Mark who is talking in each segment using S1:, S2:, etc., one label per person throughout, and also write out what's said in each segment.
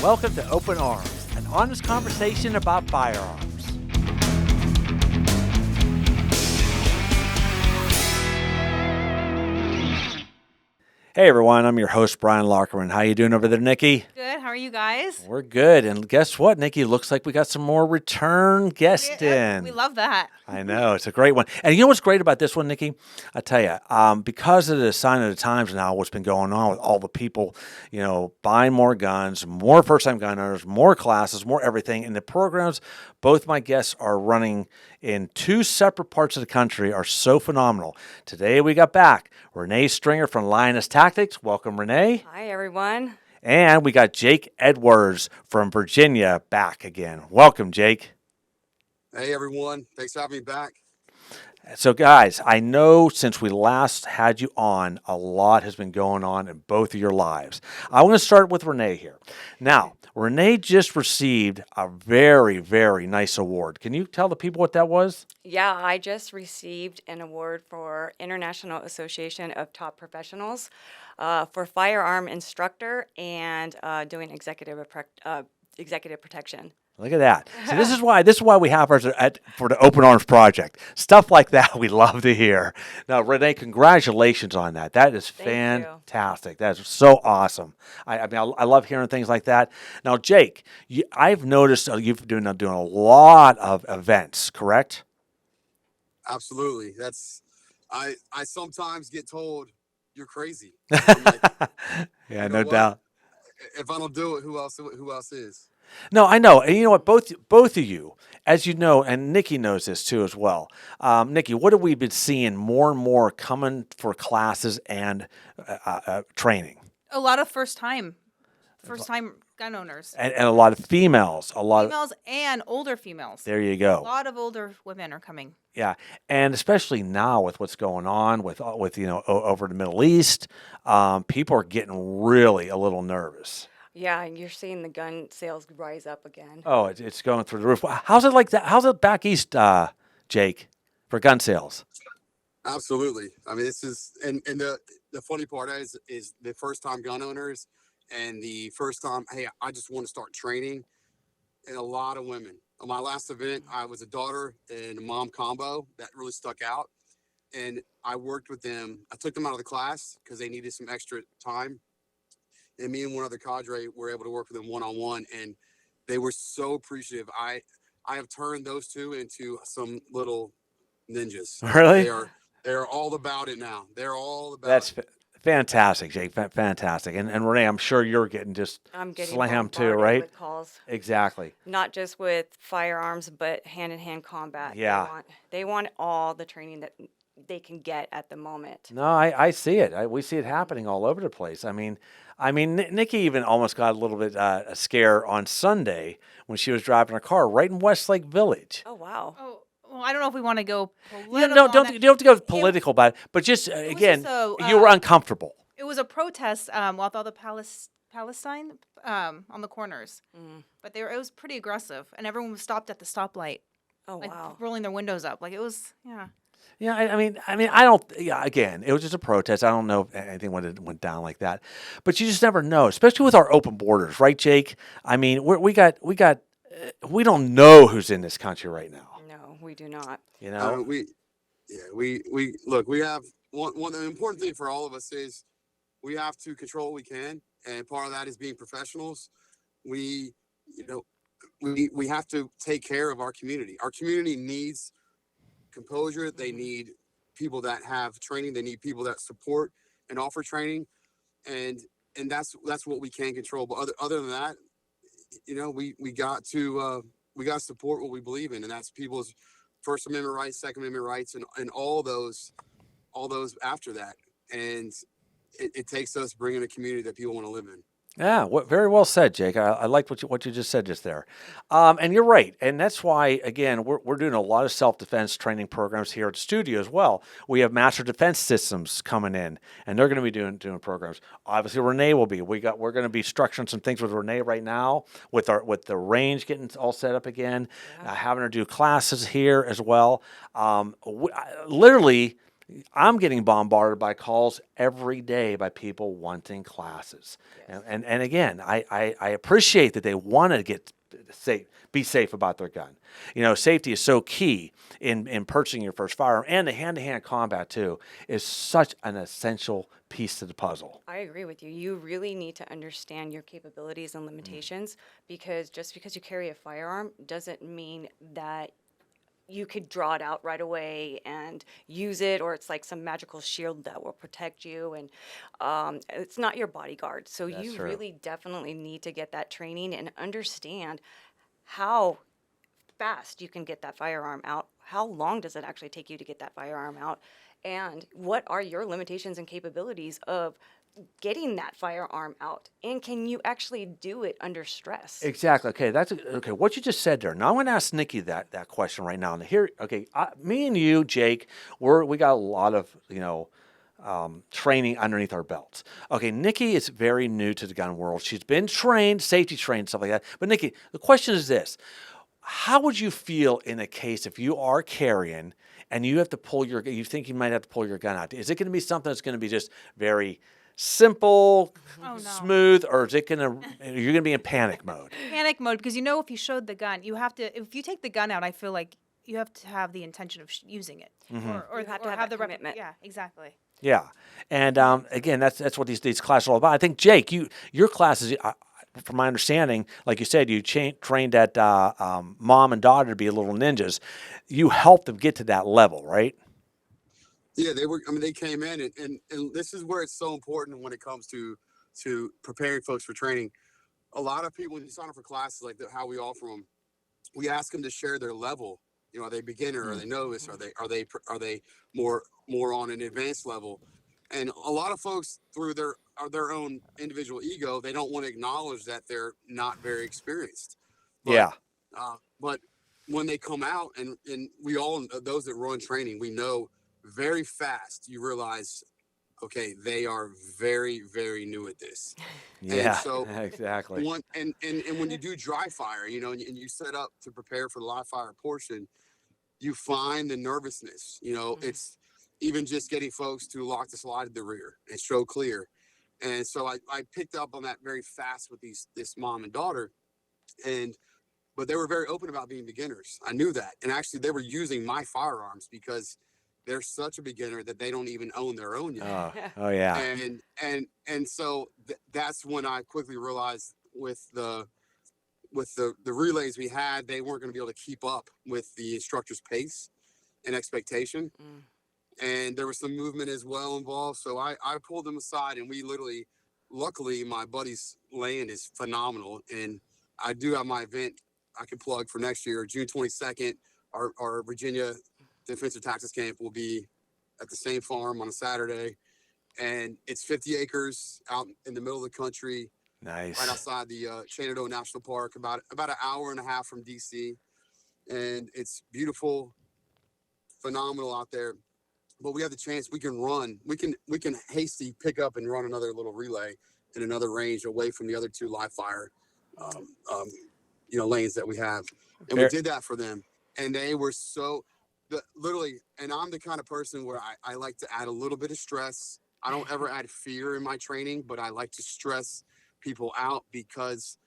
S1: Welcome to Open Arms, an honest conversation about firearms. Hey everyone, I'm your host Brian Lockerman. How you doing over there, Nikki?
S2: Good. How are you guys?
S1: We're good. And guess what, Nikki? Looks like we got some more return guests in.
S2: We love that.
S1: I know. It's a great one. And you know what's great about this one, Nikki? I tell you, because of the sign of the times now, what's been going on with all the people, buying more guns, more first-time gun owners, more classes, more everything. And the programs both my guests are running in two separate parts of the country are so phenomenal. Today we got back Renee Stringer from Lioness Tactics. Welcome, Renee.
S3: Hi, everyone.
S1: And we got Jake Edwards from Virginia back again. Welcome, Jake.
S4: Hey, everyone. Thanks for having me back.
S1: So, guys, I know since we last had you on, a lot has been going on in both of your lives. I want to start with Renee here. Now, Renee just received a very, very nice award. Can you tell the people what that was?
S3: Yeah, I just received an award for International Association of Top Professionals for firearm instructor and doing executive protection.
S1: Look at that. So this is why we have ours for the Open Arms Project. Stuff like that we love to hear. Now, Renee, congratulations on that. That is fantastic. That is so awesome. I love hearing things like that. Now, Jake, I've noticed you've been doing a lot of events, correct?
S4: Absolutely. I sometimes get told you're crazy. I'm like,
S1: yeah, no doubt.
S4: If I don't do it, who else is?
S1: No, I know. And you know what? Both of you, as you know, and Nikki knows this too as well. Nikki, what have we been seeing more and more coming for classes and training?
S2: A lot of first-time gun owners.
S1: And a lot of females.
S2: Females and older females.
S1: There you go.
S2: A lot of older women are coming.
S1: Yeah, and especially now with what's going on with over the Middle East, people are getting really a little nervous.
S3: Yeah, you're seeing the gun sales rise up again.
S1: Oh, it's going through the roof. How's it like that? How's it back east, Jake, for gun sales?
S4: Absolutely. I mean, this is and the funny part is the first time gun owners and the first time, hey, I just want to start training, and a lot of women. On my last event, I was a daughter and a mom combo that really stuck out, and I worked with them. I took them out of the class because they needed some extra time. And me and one other cadre were able to work with them one-on-one, and they were so appreciative. I have turned those two into some little ninjas.
S1: Really?
S4: They're all about it now. They're all about
S1: That's fantastic, Jake. Fantastic. And Renee, I'm sure you're getting
S3: I'm getting
S1: slammed too,
S3: bombarded
S1: right?
S3: with calls.
S1: Exactly.
S3: Not just with firearms, but hand-in-hand combat.
S1: Yeah.
S3: They want all the training that they can get at the moment.
S1: No, I see it. We see it happening all over the place. I mean, Nikki even almost got a little bit a scare on Sunday when she was driving her car right in Westlake Village.
S3: Oh, wow.
S2: Oh, well, I don't know if we want to go political.
S1: You don't have to go political about it, but just again, you were uncomfortable.
S2: It was a protest with all the Palestine on the corners, but it was pretty aggressive, and everyone was stopped at the stoplight.
S3: Oh,
S2: like,
S3: wow.
S2: rolling their windows up, like it was, yeah.
S1: Yeah, I mean, I don't. Yeah, again, it was just a protest. I don't know if anything went down like that, but you just never know, especially with our open borders, right, Jake? I mean, we don't know who's in this country right now.
S3: No, we do not.
S1: You know,
S4: we look. We have one. The important thing for all of us is we have to control what we can, and part of that is being professionals. We have to take care of our community. Our community needs composure. They need people that have training. They need people that support and offer training, and that's what we can control. But other than that, we got to support what we believe in, and that's people's First Amendment rights, Second Amendment rights, and all those after that. And it takes us bringing a community that people want to live in.
S1: Yeah, very well said, Jake. I liked what you just said just there, and you're right, and that's why again we're doing a lot of self-defense training programs here at the studio as well. We have Master Defense Systems coming in, and they're going to be doing programs. Obviously, Renee will be. We're going to be structuring some things with Renee right now with the range getting all set up again, having her do classes here as well. Literally. I'm getting bombarded by calls every day by people wanting classes. And again, I appreciate that they want to get safe, be safe about their gun. You know, safety is so key in purchasing your first firearm, and the hand-to-hand combat too is such an essential piece to the puzzle.
S3: I agree with you. You really need to understand your capabilities and limitations, because just because you carry a firearm doesn't mean that you could draw it out right away and use it, or it's like some magical shield that will protect you. And it's not your bodyguard. So
S1: That's
S3: you
S1: true.
S3: really definitely need to get that training and understand how fast you can get that firearm out. How long does it actually take you to get that firearm out? And what are your limitations and capabilities of getting that firearm out? And can you actually do it under stress?
S1: Exactly. Okay, okay. What you just said there. Now I'm going to ask Nikki that question right now. And here, okay, me and you, Jake, we got a lot of training underneath our belts. Okay, Nikki is very new to the gun world. She's been trained, safety trained, stuff like that. But Nikki, the question is this: how would you feel in a case if you are carrying and you have to you think you might have to pull your gun out? Is it going to be something that's going to be just very simple,
S2: Oh, no.
S1: smooth, or is it going to, you're going to be in panic mode?
S2: Panic mode, because if you showed the gun, you have to. If you take the gun out, I feel like you have to have the intention of using it, or
S3: You have to
S2: or
S3: have that
S2: the
S3: commitment.
S2: Yeah, exactly.
S1: Yeah, and again, that's what these classes are all about. I think Jake, your classes, from my understanding, like you said, you trained at mom and daughter to be little ninjas. You helped them get to that level, right?
S4: Yeah, they were. I mean, they came in, and this is where it's so important when it comes to preparing folks for training. A lot of people, when you sign up for classes like how we offer them, we ask them to share their level. You know, are they beginner? Are they novice? Are they more on an advanced level? And a lot of folks, through their own individual ego, they don't want to acknowledge that they're not very experienced. But
S1: Yeah,
S4: but when they come out, and we all, those that run training, we know very fast you realize, okay, they are very, very new at this. And
S1: yeah,
S4: so
S1: exactly.
S4: and when you do dry fire, and you set up to prepare for the live fire portion, you find the nervousness. It's even just getting folks to lock the slide at the rear and show clear. And so I picked up on that very fast with this mom and daughter. But they were very open about being beginners. I knew that. And actually they were using my firearms because they're such a beginner that they don't even own their own yet.
S1: Oh yeah,
S4: And so that's when I quickly realized with the relays we had, they weren't going to be able to keep up with the instructor's pace and expectation. And there was some movement as well involved. So I pulled them aside, and we luckily my buddy's land is phenomenal. And I do have my event I can plug for next year, June 22nd. Our Virginia Defensive Tactics Camp will be at the same farm on a Saturday. And it's 50 acres out in the middle of the country, right
S1: nice.
S4: outside the Shenandoah National Park, about an hour and a half from DC. And it's beautiful, phenomenal out there. But we have the chance, we can hasty pick up and run another little relay in another range away from the other two live fire um, um, lanes that we have. And we
S1: Fair.
S4: did that for them. And they were literally, and I'm the kind of person where I like to add a little bit of stress. I don't ever add fear in my training, but I like to stress people out because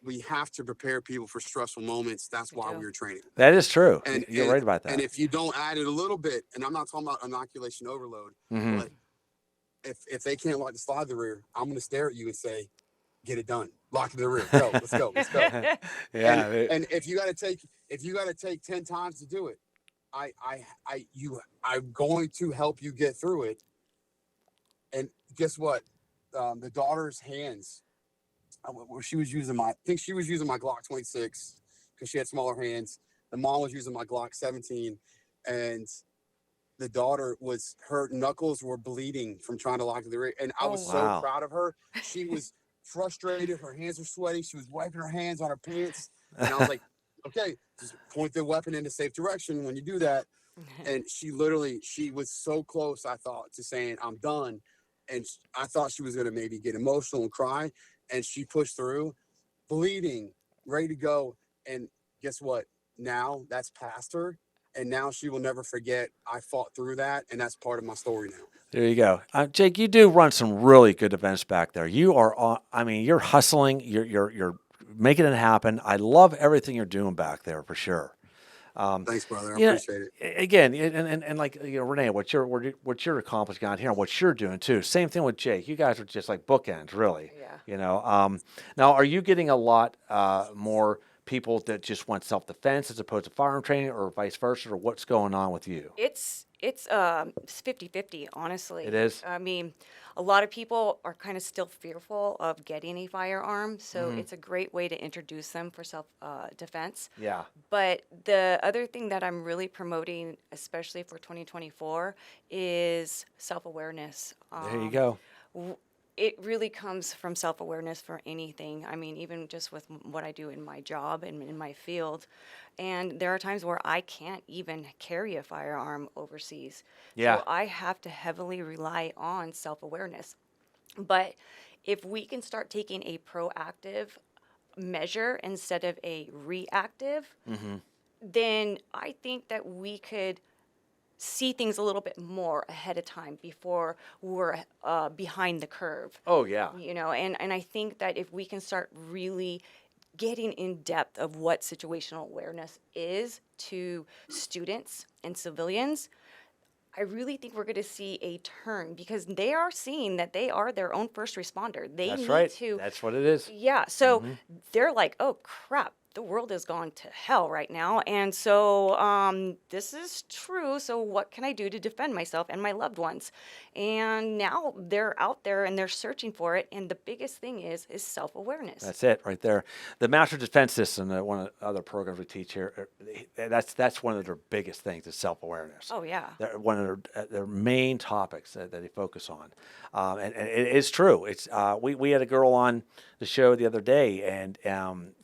S4: we have to prepare people for stressful moments. That's
S3: We
S4: why
S3: do.
S4: we're training.
S1: That is true.
S4: And
S1: You're
S4: and
S1: right about
S4: and
S1: that.
S4: if you don't add it a little bit, and I'm not talking about inoculation overload,
S1: Hmm.
S4: but if they can't lock the slide to the rear, I'm going to stare at you and say, "Get it done. Lock it to the rear. Go. Let's go. Let's go."
S1: Yeah,
S4: And if you got to take 10 times to do it, I'm going to help you get through it. And guess what? The daughter's hands. I think she was using my Glock 26 because she had smaller hands. The mom was using my Glock 17, and the daughter her knuckles were bleeding from trying to lock the rear. And I
S3: Oh,
S4: was
S1: wow.
S4: so proud of her. She was frustrated. Her hands were sweaty. She was wiping her hands on her pants. And I was like, okay, just point the weapon in a safe direction when you do that. And she was so close, I thought, to saying, I'm done. And I thought she was going to maybe get emotional and cry. And she pushed through, bleeding, ready to go. And guess what? Now that's past her. and now she will never forget I fought through that, and that's part of my story now.
S1: There you go, Jake. You do run some really good events back there. You are, I mean, you're hustling. You're making it happen. I love everything you're doing back there for sure.
S4: Thanks, brother. I
S1: You know,
S4: appreciate it.
S1: again, and like Renee, what you're accomplishing out here, and what you're doing too. Same thing with Jake. You guys are just like bookends, really.
S3: Yeah.
S1: Now, are you getting a lot more people that just want self defense as opposed to firearm training, or vice versa, or what's going on with you?
S3: It's 50-50, honestly.
S1: It is?
S3: I mean, a lot of people are kind of still fearful of getting a firearm, so it's a great way to introduce them for self defense.
S1: Yeah.
S3: But the other thing that I'm really promoting, especially for 2024, is self awareness.
S1: There you go.
S3: It really comes from self awareness for anything. I mean, even just with what I do in my job and in my field. And there are times where I can't even carry a firearm overseas.
S1: Yeah.
S3: So I have to heavily rely on self awareness. But if we can start taking a proactive measure instead of a reactive, then I think that we could see things a little bit more ahead of time before we're behind the curve.
S1: Oh yeah.
S3: And I think that if we can start really getting in depth of what situational awareness is to students and civilians, I really think we're going to see a turn because they are seeing that they are their own first responder. They
S1: That's
S3: need
S1: right.
S3: to.
S1: That's what it is.
S3: Yeah. So they're like, oh, crap. The world has gone to hell right now. And so this is true. So what can I do to defend myself and my loved ones? And now they're out there and they're searching for it. And the biggest thing is self-awareness.
S1: That's it right there. The Master Defense System, one of the other programs we teach here, that's one of their biggest things is self-awareness.
S3: Oh, yeah.
S1: They're one of their main topics that they focus on. And it is true. It's we had a girl on the show the other day, and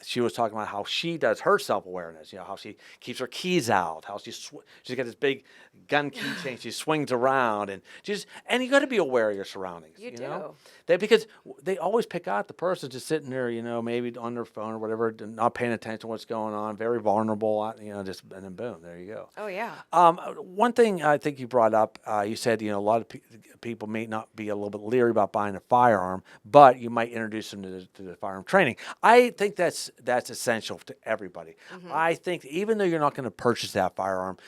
S1: she was talking about how she does her self-awareness, how she keeps her keys out, how she's got this big gun keychain she swings around, and and you got to be aware of your surroundings.
S3: You
S1: know?
S3: do.
S1: Because they always pick out the person just sitting there, maybe on their phone or whatever, not paying attention to what's going on, very vulnerable, just, and then boom, there you go.
S3: Oh, yeah.
S1: One thing I think you brought up, you said, a lot of people may not be a little bit leery about buying a firearm, but you might introduce them to the firearm training. I think that's essential to everybody. I think even though you're not going to purchase that firearm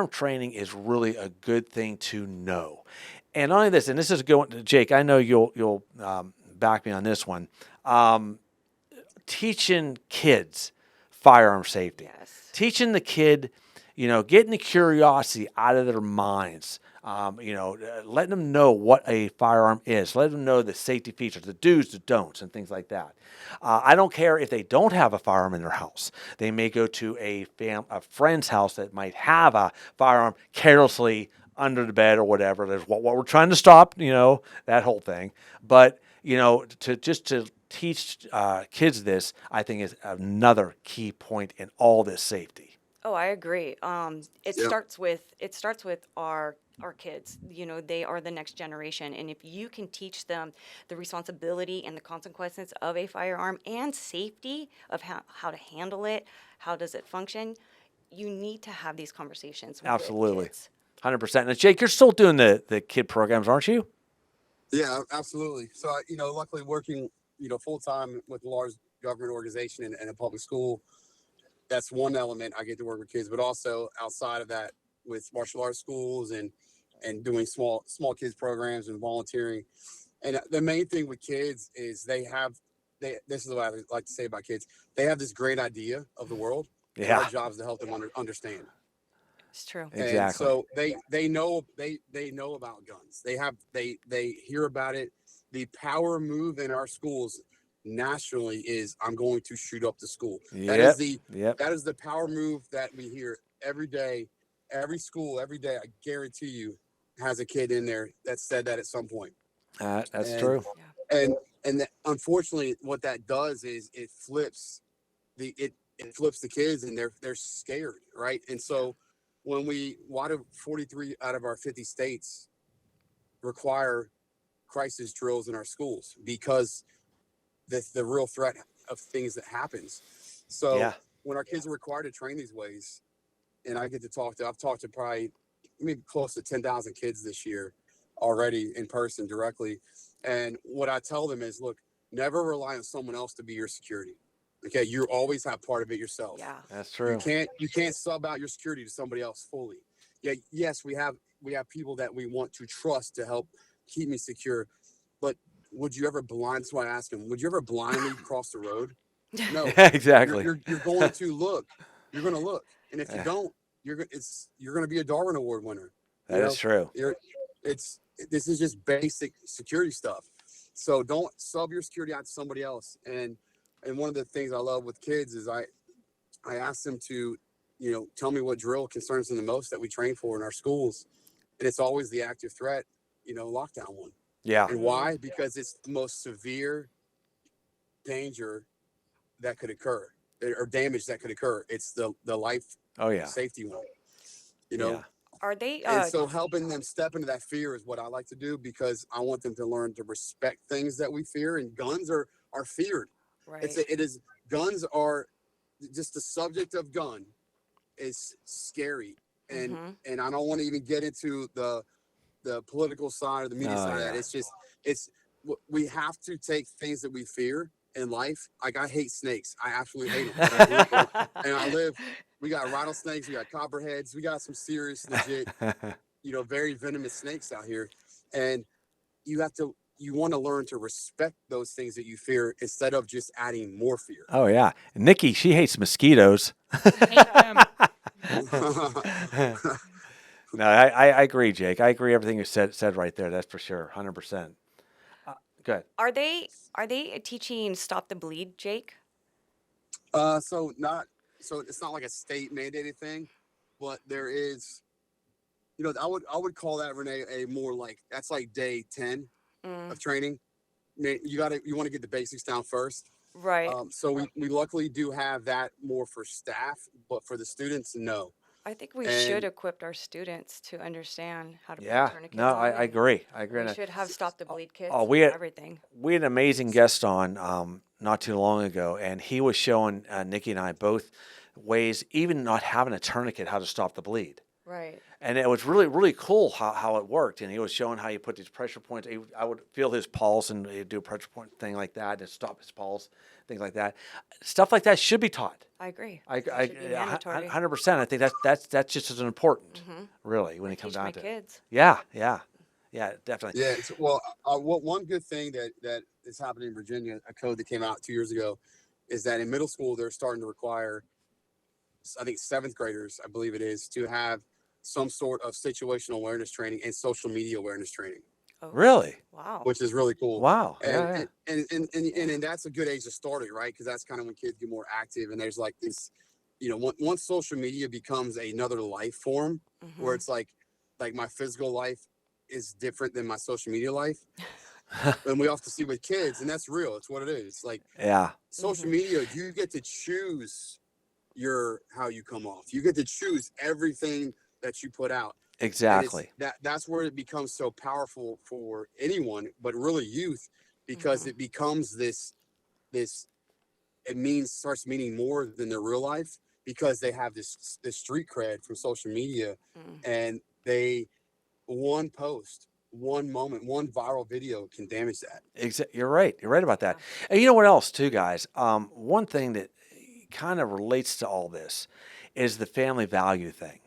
S1: training is really a good thing to know. And not only this, and this is going to Jake, I know you'll back me on this one. Teaching kids firearm safety.
S3: Yes.
S1: Teaching the kid, getting the curiosity out of their minds. Letting them know what a firearm is, letting them know the safety features, the do's, the don'ts, and things like that. I don't care if they don't have a firearm in their house. They may go to a friend's house that might have a firearm carelessly under the bed or whatever. There's what we're trying to stop, that whole thing. But, to teach kids this, I think is another key point in all this safety.
S3: Oh, I agree. It starts with our kids. They are the next generation, and if you can teach them the responsibility and the consequences of a firearm and safety of how to handle it, how does it function, you need to have these conversations with
S1: Absolutely.
S3: kids.
S1: 100%. And Jake, you're still doing the kid programs, aren't you?
S4: Yeah, absolutely. So, luckily working, full time with a large government organization and a public school, that's one element. I get to work with kids, but also outside of that with martial arts schools and doing small kids programs and volunteering. And the main thing with kids is this is what I like to say about kids. They have this great idea of the world. And
S1: Yeah.
S4: our job is to help them understand.
S3: It's true.
S1: Exactly.
S4: And so they know about guns. They hear about it. The power move in our schools nationally is I'm going to shoot up the school. That is the power move that we hear every day, every school, every day. I guarantee you has a kid in there that said that at some point.
S1: That's true.
S4: And unfortunately, what that does is it flips the kids, and they're scared, right? And so why do 43 out of our 50 states require crisis drills in our schools? Because the real threat of things that happens. So when our kids are required to train these ways, and I get to I've talked to probably maybe close to 10,000 kids this year already in person directly. And what I tell them is, look, never rely on someone else to be your security. Okay. You always have part of it yourself.
S3: Yeah.
S1: That's true.
S4: You can't sub out your security to somebody else fully. Yeah. Yes, we have people that we want to trust to help keep me secure. But would you ever blind, that's why I ask them, would you ever blindly cross the road? No.
S1: Yeah, exactly.
S4: You're going to look. You're going to look. And if you
S1: Eh,
S4: don't, you're going to be a Darwin Award winner. You
S1: that is
S4: know,
S1: true.
S4: this is just basic security stuff. So don't sub your security out to somebody else. And one of the things I love with kids is I ask them to, tell me what drill concerns them the most that we train for in our schools. And it's always the active threat, lockdown one.
S1: Yeah.
S4: And why? Because it's the most severe danger that could occur, or damage that could occur. It's the life
S1: Oh yeah.
S4: safety one.
S1: Yeah.
S3: Are they?
S4: And so helping them step into that fear is what I like to do, because I want them to learn to respect things that we fear. And guns are feared.
S3: right.
S4: Guns are just, the subject of gun is scary. And
S3: Mhm.
S4: I don't want to even get into the political side or the media
S1: Oh,
S4: side of that.
S1: yeah.
S4: We have to take things that we fear in life. Like, I hate snakes. I absolutely hate them. We got rattlesnakes, we got copperheads, we got some serious, legit, very venomous snakes out here. And you want to learn to respect those things that you fear instead of just adding more fear.
S1: Oh yeah. Nikki, she hates mosquitoes.
S2: Hate them.
S1: No, I agree, Jake. I agree everything you said right there. That's for sure, 100%. Good.
S3: Are they teaching Stop the Bleed, Jake?
S4: So it's not like a state mandated thing, but there is, I would call that, Renee, a more like, that's like day 10 of training. You want to get the basics down first.
S3: Right.
S4: So we luckily do have that more for staff, but for the students, no.
S3: I think we
S4: And
S3: should equip our students to understand how to put
S1: Yeah.
S3: tourniquets
S1: No,
S3: on.
S1: I
S3: and
S1: agree. I agree.
S3: We
S1: And
S3: should have Stop the Bleed kits.
S1: oh,
S3: and everything.
S1: we had an amazing guest on not too long ago, and he was showing Nikki and I both ways, even not having a tourniquet, how to stop the bleed.
S3: Right.
S1: And it was really, really cool how it worked. And he was showing how you put these pressure points. I would feel his pulse, and he'd do a pressure point thing like that to stop his pulse, things like that. Stuff like that should be taught.
S3: I agree.
S1: I
S3: It should be mandatory.
S1: 100%. I think that's just as important, really, when it comes
S3: Teach my
S1: down to it.
S3: kids.
S1: Yeah, definitely.
S4: yeah, well, one good thing that is happening in Virginia, a code that came out 2 years ago, is that in middle school they're starting to require, I think, 7th graders, I believe it is, to have some sort of situational awareness training and social media awareness training,
S3: Oh,
S1: Really?
S3: wow.
S4: which is really cool.
S1: Wow.
S4: And
S1: Yeah.
S4: and that's a good age to start it, right? Because that's kind of when kids get more active, and there's like this, once social media becomes another life form, where it's like my physical life is different than my social media life. And we often see with kids, and that's real. It's what it is. It's like
S1: Yeah.
S4: social media, you get to choose how you come off. You get to choose everything that you put out. And
S1: Exactly.
S4: that's where it becomes so powerful for anyone, but really youth, because it becomes this starts meaning more than their real life, because they have this street cred from social media, and one post, one moment, one viral video can damage that.
S1: You're right. You're right about that. And you know what else, too, guys? One thing that kind of relates to all this is the family value thing.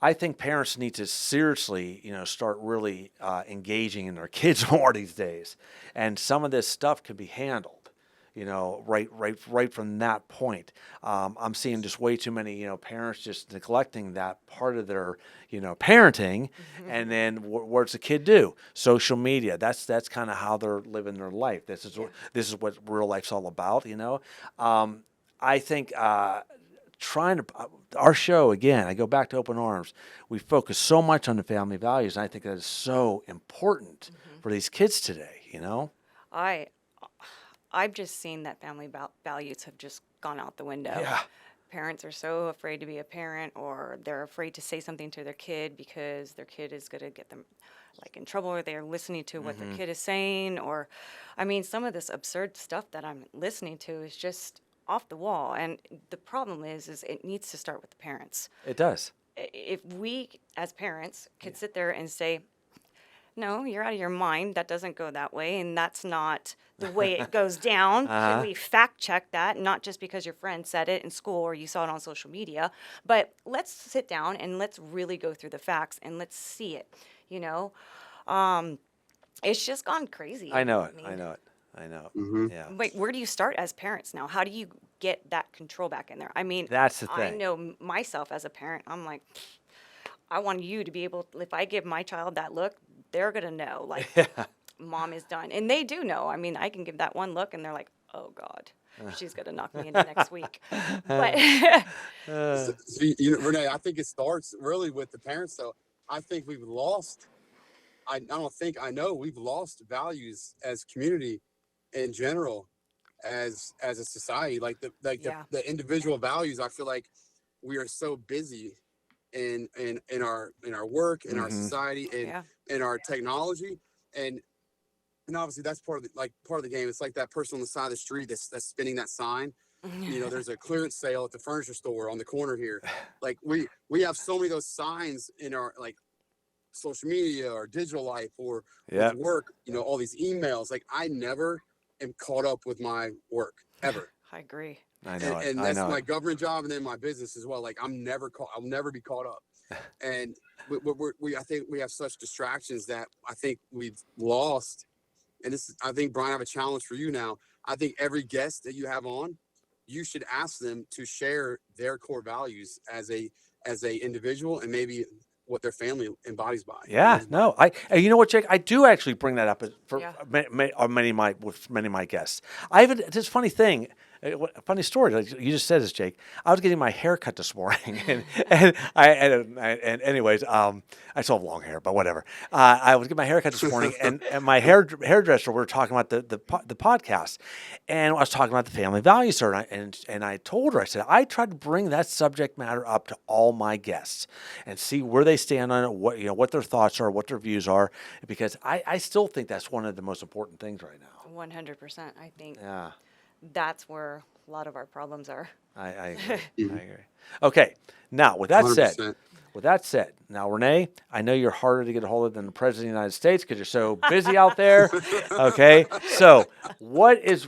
S1: I think parents need to seriously, start really engaging in their kids more these days, and some of this stuff can be handled, right from that point. I'm seeing just way too many, parents just neglecting that part of their, parenting, and then what's the kid do? Social media. That's kind of how they're living their life. This is what real life's all about, I think. Our show, again, I go back to Open Arms, we focus so much on the family values, and I think that is so important for these kids today,
S3: I've just seen that family values have just gone out the window.
S1: Yeah.
S3: Parents are so afraid to be a parent, or they're afraid to say something to their kid because their kid is going to get them in trouble, or they're listening to what their kid is saying, or some of this absurd stuff that I'm listening to is just off the wall. And the problem is it needs to start with the parents.
S1: It does.
S3: If we as parents could sit there and say, no, you're out of your mind. That doesn't go that way. And that's not the way it goes down. Can we fact check that? Not just because your friend said it in school or you saw it on social media, but let's sit down and let's really go through the facts and let's see it. You know, it's just gone crazy.
S1: I know it.
S3: mean,
S1: I know it. I know.
S4: Mhm.
S1: Yeah.
S3: Wait, where do you start as parents now? How do you get that control back in there? I mean,
S1: That's the
S3: I
S1: thing.
S3: know myself as a parent, I'm like, I want you to be able, if I give my child that look, they're going to know, like, mom is done. And they do know. I mean, I can give that one look and they're like, oh, God, she's going to knock me into next week. But
S4: See, Renee, I think it starts really with the parents, though. I think we've lost, I don't think, I know we've lost values as community in general, as a society. Like
S3: Yeah.
S4: the individual values, I feel like we are so busy in our work, in our society,
S3: yeah,
S4: in our technology, and obviously that's part of the game. It's like that person on the side of the street that's spinning that sign. There's a clearance sale at the furniture store on the corner here. Like we have so many of those signs in our like social media or digital life or
S1: Yep.
S4: with work. All these emails. Like I never am caught up with my work ever.
S3: I agree.
S1: I know it.
S4: And
S1: I
S4: that's
S1: know
S4: my
S1: it.
S4: government job and then my business as well. Like I'll never be caught up. And I think we have such distractions that I think we've lost. And I think, Brian, I have a challenge for you now. I think every guest that you have on, you should ask them to share their core values as a individual and maybe what their family embodies by.
S1: Yeah, no, and you know what, Jake? I do actually bring that up for
S3: Yeah.
S1: many of my guests. I even this funny thing, funny story. Like you just said this, Jake. I was getting my hair cut this morning, and anyways, I still have long hair, but whatever. I was getting my hair cut this morning, and my hairdresser. We were talking about the podcast, and I was talking about the family values, sir. And I told her, I said, I try to bring that subject matter up to all my guests and see where they stand on it, what their thoughts are, what their views are, because I still think that's one of the most important things right now.
S3: 100%. I think
S1: Yeah,
S3: that's where a lot of our problems are.
S1: I agree. I agree. Okay, now with that said,
S4: 100%.
S1: now Renee, I know you're harder to get a hold of than the President of the United States because you're so busy out there. Okay, so what is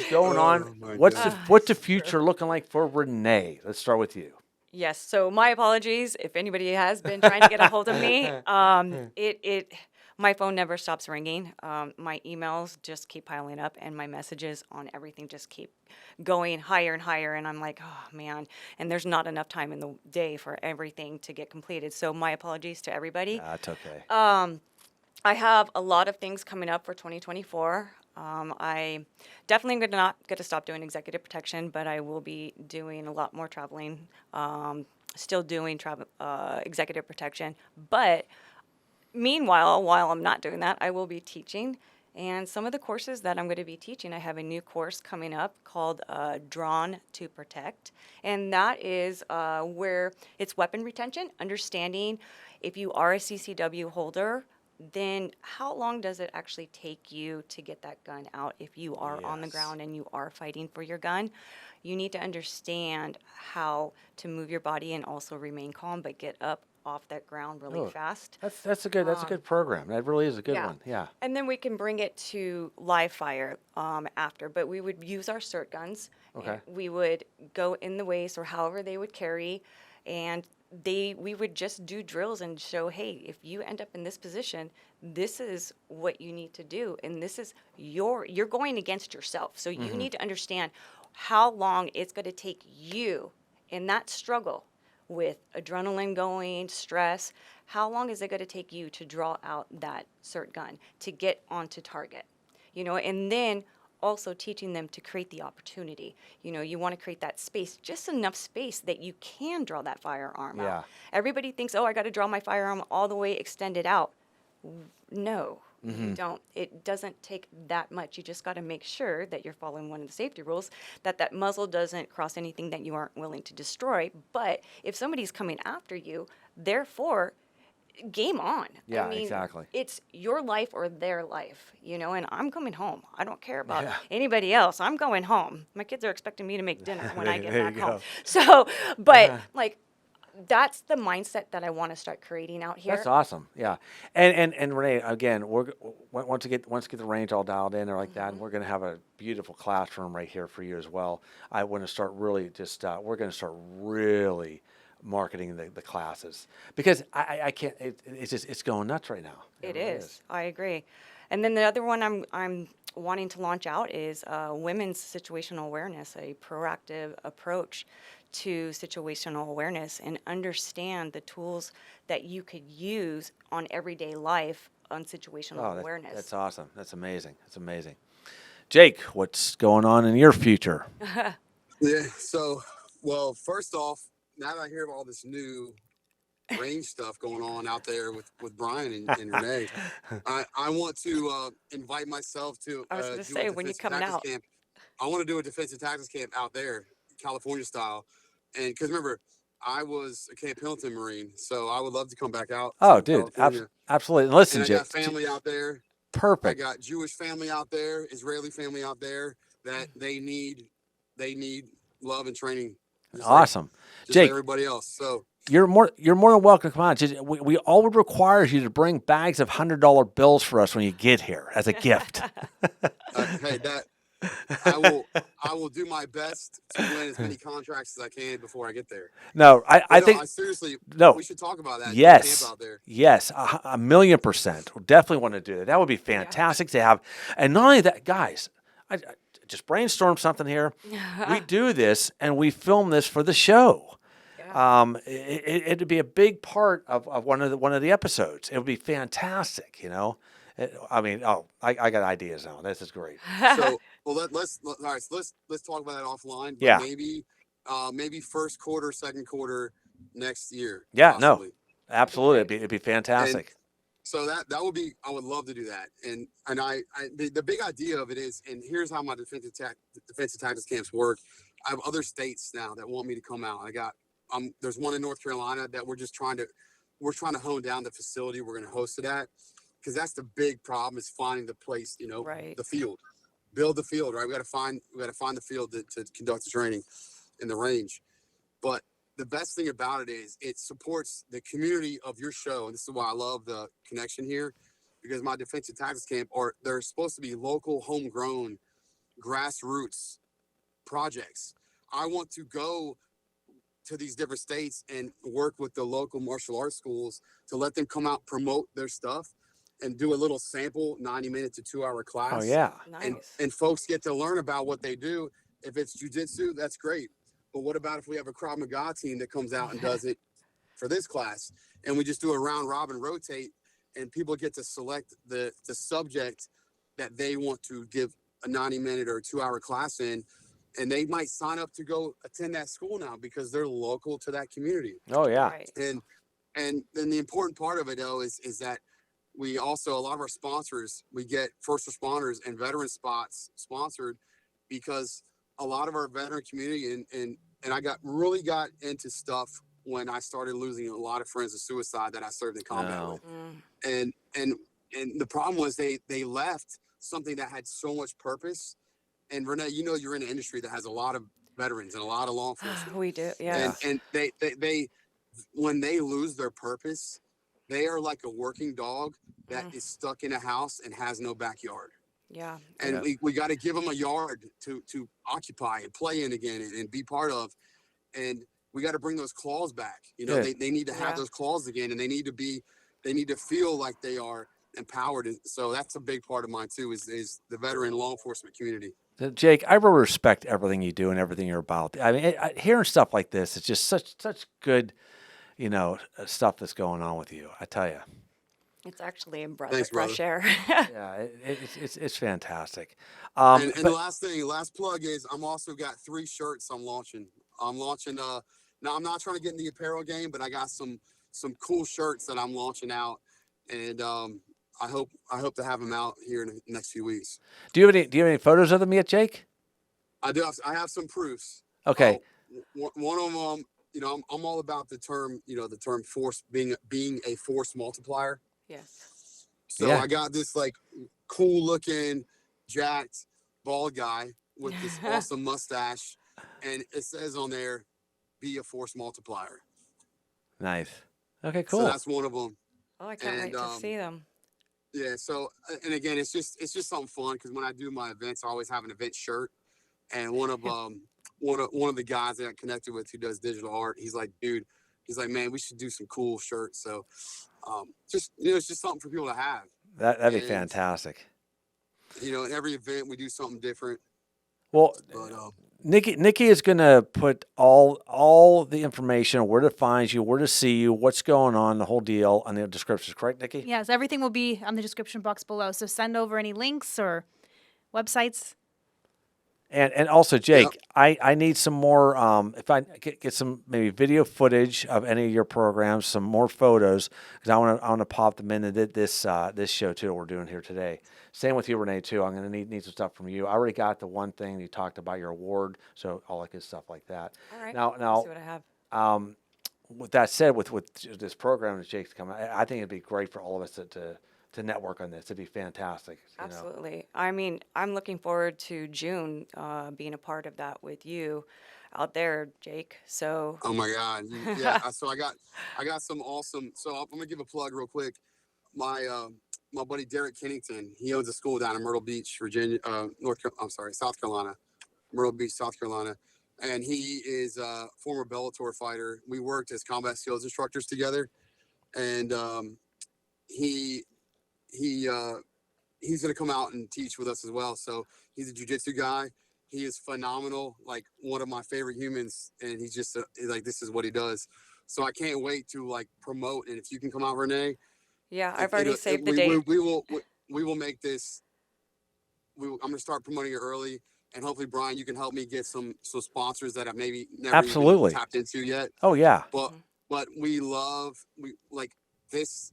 S1: going on?
S4: my
S1: What's the future looking like for Renee? Let's start with you.
S3: Yes. So my apologies if anybody has been trying to get a hold of me. My phone never stops ringing. My emails just keep piling up, and my messages on everything just keep going higher and higher. And I'm like, oh man! And there's not enough time in the day for everything to get completed. So my apologies to everybody.
S1: That's okay.
S3: I have a lot of things coming up for 2024. I definitely am not going to stop doing executive protection, but I will be doing a lot more traveling, still doing executive protection. But meanwhile, while I'm not doing that, I will be teaching. And some of the courses that I'm going to be teaching, I have a new course coming up called Drawn to Protect. And that is where it's weapon retention, understanding if you are a CCW holder, then how long does it actually take you to get that gun out if you are on the
S1: Yes.
S3: ground and you are fighting for your gun? You need to understand how to move your body and also remain calm, but get up off that ground really
S1: Oh,
S3: fast.
S1: That's a good program. That really is a good one. Yeah.
S3: And then we can bring it to live fire after, but we would use our cert guns.
S1: Okay.
S3: And we would go in the waist or however they would carry, and we would just do drills and show, hey, if you end up in this position, this is what you need to do, and this is you're going against yourself. So you need to understand how long it's going to take you in that struggle with adrenaline going, stress. How long is it going to take you to draw out that cert gun to get onto target? And then also teaching them to create the opportunity. You want to create that space, just enough space that you can draw that firearm
S1: Yeah.
S3: out. Everybody thinks, oh, I got to draw my firearm all the way extended out. No, you don't. It doesn't take that much. You just got to make sure that you're following one of the safety rules, that muzzle doesn't cross anything that you aren't willing to destroy. But if somebody's coming after you, therefore, game on.
S1: Yeah,
S3: I mean,
S1: exactly.
S3: it's your life or their life, and I'm coming home. I don't care about
S1: Yeah.
S3: anybody else. I'm going home. My kids are expecting me to make dinner when I get
S1: There you
S3: back home.
S1: go.
S3: So, but like, that's the mindset that I want to start creating out here.
S1: That's awesome. Yeah, and Renee, again, once we get the range all dialed in or like that, and we're going to have a beautiful classroom right here for you as well. I want to start really just we're going to start really marketing the classes because I can't. It's just it's going nuts right now.
S3: It
S1: really
S3: is. I agree. And then the other one I'm wanting to launch out is women's situational awareness, a proactive approach to situational awareness, and understand the tools that you could use on everyday life on situational
S1: Oh,
S3: awareness.
S1: that's awesome. That's amazing. That's amazing. Jake, what's going on in your future?
S4: Yeah. So, well, first off, now that I hear of all this new range stuff going on out there with Brian and Renee, I want to invite myself to
S3: I was going to
S4: do a
S3: say, when you
S4: defensive
S3: coming
S4: tactics
S3: out?
S4: camp. I want to do a defensive tactics camp out there, California style, and because remember, I was a Camp Pendleton Marine, so I would love to come back out
S1: Oh,
S4: to
S1: dude,
S4: California.
S1: absolutely. And listen,
S4: And I got
S1: Jake,
S4: family out there. I
S1: perfect.
S4: got Jewish family out there, Israeli family out there that they need love and training,
S1: Awesome,
S4: just like
S1: Jake.
S4: everybody else. So
S1: You're more than welcome to come on. We all would require is you to bring bags of $100 bills for us when you get here as a gift.
S4: hey, that I will do my best to win as many contracts as I can before I get there.
S1: No,
S4: But
S1: I
S4: no,
S1: think
S4: I seriously,
S1: no.
S4: we should talk about that. Do a camp
S1: Yes,
S4: out there.
S1: yes, a million percent. We definitely want to do that. That would be fantastic to have. And not only that, guys, I just brainstorm something here. We do this and we film this for the show. It'd be a big part of one of the episodes. It would be fantastic, I mean, I got ideas now. This is great.
S4: So, well, all right. So let's talk about that offline. But
S1: Yeah.
S4: maybe first quarter, second quarter next year.
S1: Yeah,
S4: Possibly.
S1: no, absolutely. It'd be fantastic.
S4: So that would be, I would love to do that. And the big idea of it is, and here's how my defensive tactics camps work. I have other states now that want me to come out. There's one in North Carolina that we're trying to hone down the facility we're going to host it at, because that's the big problem is finding the place,
S3: Right.
S4: the field, build the field, right? We got to find the field to conduct the training in the range. But the best thing about it is it supports the community of your show. And this is why I love the connection here, because my defensive tactics camp they're supposed to be local, homegrown, grassroots projects. I want to go to these different states and work with the local martial arts schools to let them come out, promote their stuff, and do a little sample 90-minute to 2-hour class.
S1: Oh yeah.
S3: Nice.
S4: And folks get to learn about what they do. If it's jujitsu, that's great. But what about if we have a Krav Maga team that comes out and does it for this class, and we just do a round robin rotate, and people get to select the subject that they want to give a 90-minute or a 2-hour class in, and they might sign up to go attend that school now because they're local to that community.
S1: Oh yeah.
S3: Right.
S4: And then the important part of it though is that we also, a lot of our sponsors, we get first responders and veteran spots sponsored, because a lot of our veteran community and I really got into stuff when I started losing a lot of friends to suicide that I served in combat with. And the problem was they left something that had so much purpose. And Renee, you're in an industry that has a lot of veterans and a lot of law enforcement.
S3: We do, yeah.
S4: And they when they lose their purpose, they are like a working dog that is stuck in a house and has no backyard.
S3: Yeah.
S4: And we got to give them a yard to occupy and play in again and be part of. And we got to bring those claws back. They need to have those claws again, and they need to feel like they are empowered. And so that's a big part of mine too, is the veteran law enforcement community.
S1: Jake, I really respect everything you do and everything you're about. I mean, hearing stuff like this, it's just such good, stuff that's going on with you. I tell you.
S3: It's actually a breath
S4: Thanks,
S3: of fresh air.
S1: Yeah, it's fantastic.
S4: And the last plug is I'm also got 3 shirts I'm launching. Now I'm not trying to get in the apparel game, but I got some cool shirts that I'm launching out, and I hope to have them out here in the next few weeks.
S1: Do you have any photos of them yet, Jake?
S4: I do. I have some proofs.
S1: Okay.
S4: One of them, I'm all about the term, the term force being a force multiplier.
S3: Yes.
S4: So
S1: Yeah.
S4: I got this like cool looking, jacked, bald guy with this awesome mustache, and it says on there, "Be a force multiplier."
S1: Nice. Okay,
S4: So
S1: cool.
S4: that's one of them.
S3: Oh, I can't
S4: And
S3: wait to see them.
S4: yeah, so and again, it's just something fun because when I do my events, I always have an event shirt. And one of the guys that I connected with who does digital art, he's like, dude, he's like, man, we should do some cool shirts. So just it's just something for people to have.
S1: That'd be
S4: And
S1: fantastic.
S4: in every event we do something different.
S1: Well,
S4: But
S1: Nikki is going to put all the information on where to find you, where to see you, what's going on, the whole deal on the descriptions. Correct, Nikki?
S2: Yes, everything will be on the description box below. So send over any links or websites.
S1: And also,
S4: Yep.
S1: Jake, I need some more. If I get some maybe video footage of any of your programs, some more photos, because I want to pop them into this show too. We're doing here today. Same with you, Renee, too. I'm going to need some stuff from you. I already got the one thing you talked about, your award, so all that good stuff like that.
S3: All right.
S1: Now,
S3: Let's see what I have.
S1: with that said, with this program that Jake's coming, I think it'd be great for all of us to network on this. It'd be fantastic. You know?
S3: Absolutely. I mean, I'm looking forward to June being a part of that with you out there, Jake. So,
S4: oh my God, yeah. So I got some awesome. So I'm gonna give a plug real quick. My buddy Derek Kennington, he owns a school down in Myrtle Beach, Virginia, South Carolina, Myrtle Beach, South Carolina, and he is a former Bellator fighter. We worked as combat skills instructors together, and he he he's going to come out and teach with us as well. So he's a jiu-jitsu guy. He is phenomenal, like one of my favorite humans, and he's just like, this is what he does. So I can't wait to like promote. And if you can come out, Renee,
S3: yeah, I've already saved the date.
S4: we will make this. I'm going to start promoting it early, and hopefully, Brian, you can help me get some sponsors that I've maybe never
S1: Absolutely.
S4: even tapped into yet.
S1: Oh yeah.
S4: But we like this,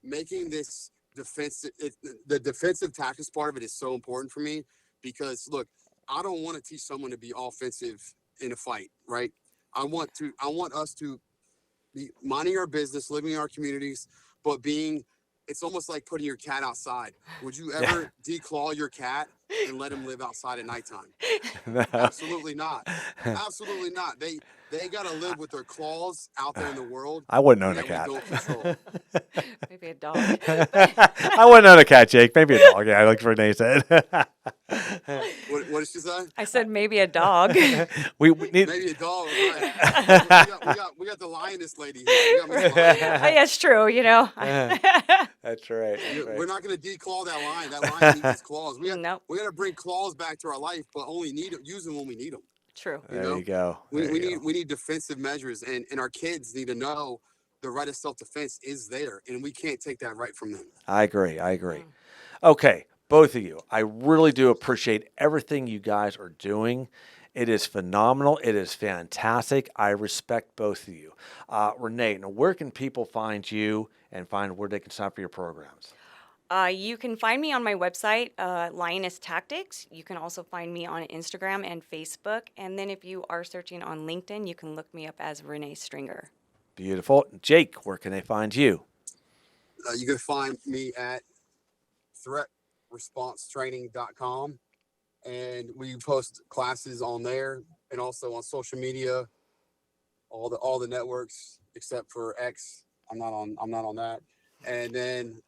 S4: making this defensive. The defensive tactics part of it is so important for me because look, I don't want to teach someone to be offensive in a fight, right? I want us to be minding our business, living in our communities, but it's almost like putting your cat outside. Would you ever declaw your cat and let him live outside at nighttime?
S1: No.
S4: Absolutely not. Absolutely not. They got to live with their claws out there in the world.
S1: I wouldn't own a
S4: that we
S1: cat.
S4: don't control.
S3: Maybe a dog.
S1: I wouldn't own a cat, Jake. Maybe a dog. Yeah, like Renee said.
S4: What did she say?
S3: I said maybe a dog.
S1: we need.
S4: Maybe a dog. Right. we got the lioness lady here. We got Miss Lion.
S3: Yeah, it's true. You know.
S1: That's right.
S4: We're not going to declaw that lion. That lion needs his claws. We got
S3: Nope.
S4: to bring claws back to our life, but only use them when we need them.
S3: True.
S1: There you go.
S4: We need defensive measures, and our kids need to know the right of self-defense is there, and we can't take that right from them.
S1: I agree. Okay, both of you. I really do appreciate everything you guys are doing. It is phenomenal. It is fantastic. I respect both of you. Renee, now where can people find you and find where they can sign up for your programs?
S3: You can find me on my website, Lioness Tactics. You can also find me on Instagram and Facebook. And then if you are searching on LinkedIn, you can look me up as Renee Stringer.
S1: Beautiful. Jake, where can they find you?
S4: You can find me at threatresponsetraining.com, and we post classes on there and also on social media, all the networks except for X. I'm not on that. And then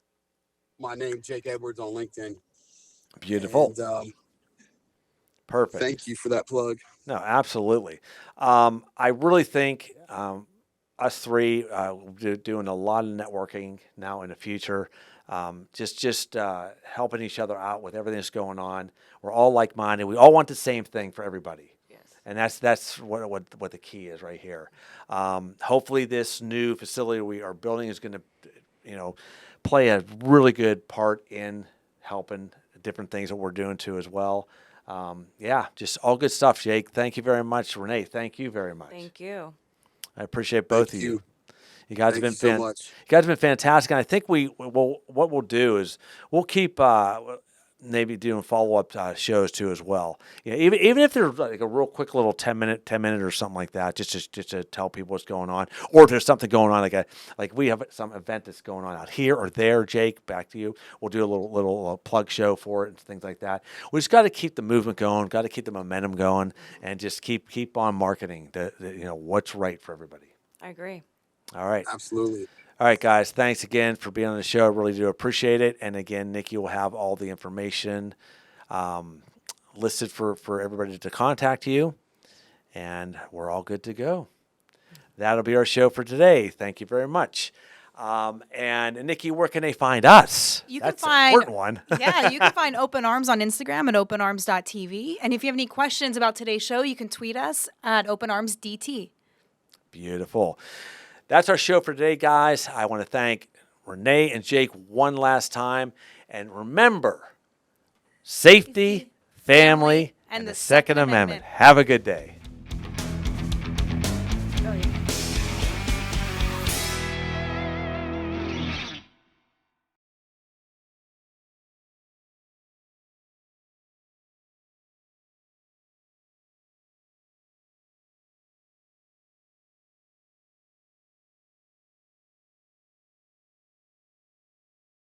S4: my name, Jake Edwards, on LinkedIn.
S1: Beautiful.
S4: And,
S1: perfect.
S4: Thank you for that plug.
S1: No, absolutely. I really think us three doing a lot of networking now in the future. Just helping each other out with everything that's going on. We're all like-minded. We all want the same thing for everybody.
S3: Yes.
S1: And that's what the key is right here. Hopefully, this new facility we are building is going to, play a really good part in helping different things that we're doing too as well. Just all good stuff, Jake. Thank you very much, Renee. Thank you very much.
S3: Thank you.
S1: I appreciate both of you. You guys have been
S4: so much.
S1: You guys have been fantastic, and I think what we'll do is we'll keep maybe doing follow-up shows too as well. Even if they're like a real quick little 10 minute or something like that, just to tell people what's going on, or if there's something going on, like we have some event that's going on out here or there. Jake, back to you. We'll do a little plug show for it and things like that. We just got to keep the movement going, got to keep the momentum going, and just keep on marketing what's right for everybody.
S3: I agree.
S1: All right.
S4: Absolutely.
S1: All right, guys. Thanks again for being on the show. I really do appreciate it. And again, Nikki will have all the information listed for everybody to contact you. And we're all good to go. That'll be our show for today. Thank you very much. And Nikki, where can they find us? That's an important one.
S2: Yeah, you can find Open Arms on Instagram at openarms.tv. And if you have any questions about today's show, you can tweet us at openarmsdt.
S1: Beautiful. That's our show for today, guys. I want to thank Renee and Jake one last time. And remember, safety, family, and the Second Amendment. Have a good day.